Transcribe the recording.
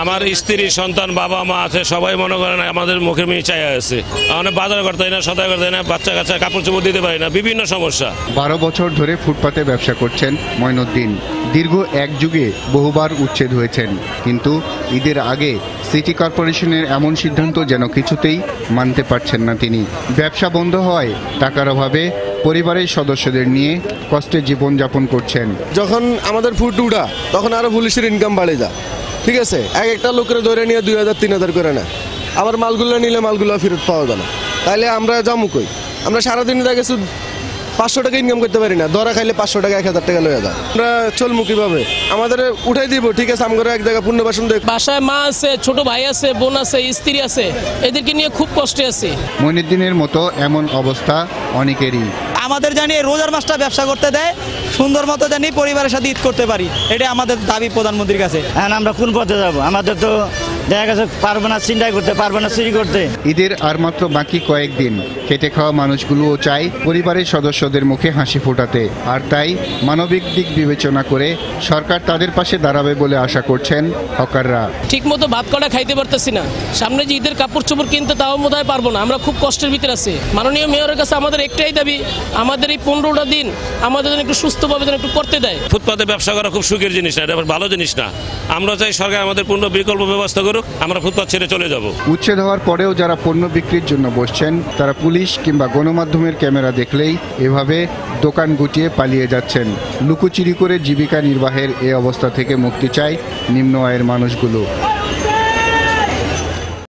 আমার স্ত্রী সন্তান বাবা মা আছে, সবাই মনে করেন আমাদের মুখের মিনি চাই আছে। আমরা বাজার করতে হয় না, সদাই করতে হয় না, বাচ্চা কাচ্চা কাপড় চোপড় দিতে পারি না, বিভিন্ন সমস্যা। 12 বছর ধরে ফুটপাতে ব্যবসা করছেন মঈনুদ্দিন। দীর্ঘ এক যুগে বহুবার উচ্ছেদ হয়েছেন, কিন্তু ঈদের আগে সিটি কর্পোরেশনের এমন সিদ্ধান্ত যেন কিছুতেই মানতে পারছেন না তিনি। ব্যবসা বন্ধ হয়, টাকার অভাবে পরিবারের সদস্যদের নিয়ে কষ্টে জীবনযাপন করছেন। যখন আমাদের ফুট উঠা তখন আরো পুলিশের ইনকাম বাড়ে যায়, ঠিক আছে। এক একটা লোকের ধরে নিয়ে 2000-3000 করে নেয়, আবার মালগুলো নিলে মালগুলো ফেরত পাওয়া যায় না। তাইলে আমরা যাবো কই? আমরা সারাদিন দেখে 500 টাকা ইনকাম করতে পারি না, ধরা খাইলে 500 টাকা 1000 টাকা লয়ে যায়। আমরা চলমু কিভাবে? আমাদের উঠাই দিব, ঠিক আছে, আমরা এক জায়গায় পুনর্বাসন দেখ। বাসায় মা আছে, ছোট ভাই আছে, বোন আছে, স্ত্রী আছে, এদেরকে নিয়ে খুব কষ্টে আছে। মঈনুদ্দিনের মতো এমন অবস্থা অনেকেরই। আমাদের জানি রোজার মাসটা ব্যবসা করতে দেয়, সুন্দর মতো জানি পরিবারের সাথে ঈদ করতে পারি, এটা আমাদের দাবি প্রধানমন্ত্রীর কাছে। এখন আমরা কোন পথে যাব? আমাদের তো দেখা গেছে পারবো না, চিন্তাই করতে পারবো না, চুরি করতে। ঈদের আর মাত্র বাকি কয়েকদিন, খেটে খাওয়া মানুষগুলোও চায় পরিবারের সদস্যদের মুখে হাসি ফোটাতে। আর তাই মানবিক দিক বিবেচনা করে সরকার তাদের পাশে দাঁড়াবে বলে আশা করছেন হকাররা। ঠিক মতো ভাত কটা খাইতে পারতেছি না, সামনে যে ঈদের কাপড় চোপড় কিনতে তাও বোধহয় পারবো না। আমরা খুব কষ্টের ভিতরে আছি। মাননীয় মেয়রের কাছে আমাদের একটাই দাবি, আমাদের এই 15টা দিন আমাদের জন্য একটু সুস্থভাবে যেন একটু করতে দেয়। ফুটপাতে ব্যবসা করা খুব সুখের জিনিস না, এটা ভালো জিনিস না। আমরা চাই সরকার আমাদের পূর্ণ বিকল্প ব্যবস্থা করুক, আমরা ফুটপাত ছেড়ে চলে যাব। উচ্ছেদ হওয়ার পরেও যারা পণ্য বিক্রির জন্য বসছেন, তারা পুলিশ কিংবা গণমাধ্যমের ক্যামেরা দেখলেই এভাবে দোকান গুটিয়ে পালিয়ে যাচ্ছেন। লুকোচুরি করে জীবিকা নির্বাহের এই অবস্থা থেকে মুক্তি চায় নিম্ন আয়ের মানুষগুলো।